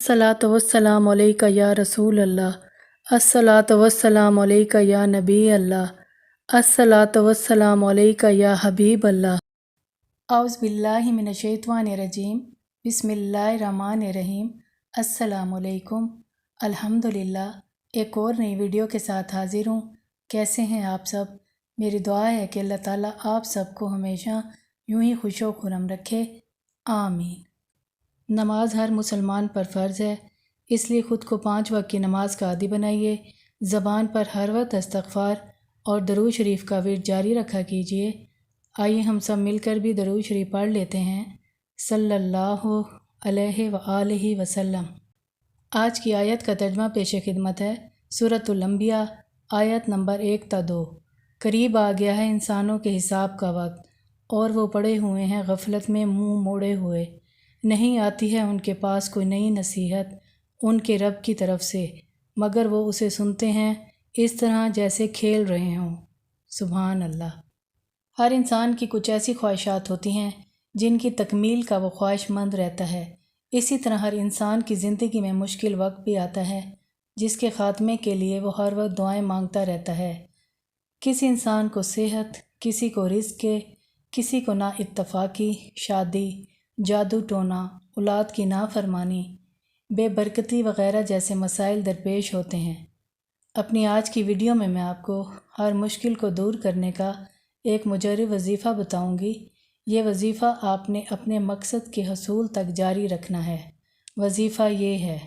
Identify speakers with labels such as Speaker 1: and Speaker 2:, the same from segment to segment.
Speaker 1: अस्सलातु वस्सलामु अलैका या रसूल अल्लाह। अस्सलातु वस्सलामु अलैका या नबी अल्लाह। अस्सलातु वस्सलामु अलैका या हबीब अल्लाह। औज़ु बिल्लाहि मिनश शैतानिर रजीम। बिस्मिल्लाहिर रहमानिर रहीम। अस्सलामु अलैकुम। अल्हम्दुलिल्लाह एक और नई वीडियो के साथ हाजिर हूँ। कैसे हैं आप सब? मेरी दुआ है कि अल्लाह ताला आप सबको हमेशा यूं ही खुशो खुरम रखे, आमीन। नमाज हर मुसलमान पर फ़र्ज़ है, इसलिए ख़ुद को 5 वक्त की नमाज का आदी बनाइए। ज़बान पर हर वक्त इस्तग़फ़ार और दरूद शरीफ का विर्द जारी रखा कीजिए। आइए हम सब मिलकर भी दरूद शरीफ पढ़ लेते हैं। सल्लल्लाहु अलैहि व आलिहि वसल्लम। आज की आयत का तर्जुमा पेश खिदमत है। सूरतुल अंबिया आयत नंबर 1 ता 2। करीब आ गया है इंसानों के हिसाब का वक्त और वो पड़े हुए हैं गफलत में मुंह मोड़े हुए। नहीं आती है उनके पास कोई नई नसीहत उनके रब की तरफ से, मगर वो उसे सुनते हैं इस तरह जैसे खेल रहे हों। सुभान अल्लाह। हर इंसान की कुछ ऐसी ख्वाहिशात होती हैं जिनकी तकमील का वो ख्वाहिशमंद रहता है। इसी तरह हर इंसान की ज़िंदगी में मुश्किल वक्त भी आता है जिसके ख़ात्मे के लिए वो हर वक्त दुआएं मांगता रहता है। किसी इंसान को सेहत, किसी को रिज़्क़, किसी को नाइत्तफ़ाक़ी, शादी, जादू टोना, औलाद की नाफरमानी, बेबरकती वग़ैरह जैसे मसाइल दरपेश होते हैं। अपनी आज की वीडियो में मैं आपको हर मुश्किल को दूर करने का एक मुजर्रब वजीफ़ा बताऊंगी। ये वजीफ़ा आपने अपने मकसद के हसूल तक जारी रखना है। वजीफ़ा ये है,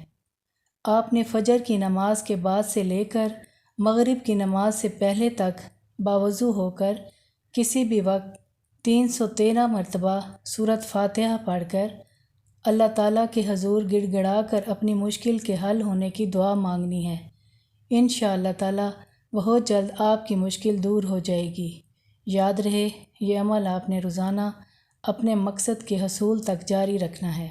Speaker 1: आपने फ़जर की नमाज के बाद से लेकर मग़रिब की नमाज से पहले तक बावज़ू होकर किसी भी वक्त 313 मरतबा सूरत फ़ातिहा पढ़कर अल्लाह ताला के हजूर गिड़गिड़ा कर अपनी मुश्किल के हल होने की दुआ मांगनी है। इंशाअल्लाह ताला बहुत जल्द आपकी मुश्किल दूर हो जाएगी। याद रहे, ये अमल आपने रोज़ाना अपने मकसद के हसूल तक जारी रखना है।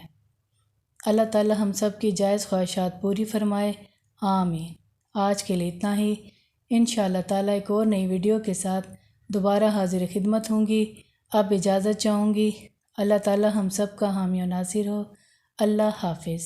Speaker 1: अल्लाह ताला हम सब की जायज़ ख्वाहिशात पूरी फरमाए, आमीन। आज के लिए इतना ही। इंशाअल्लाह ताला एक और नई वीडियो के साथ दोबारा हाजिर खिदमत होंगी। अब इजाज़त चाहूँगी। अल्लाह ताला हम सब का हामी और नासिर हो। अल्लाह हाफिज़।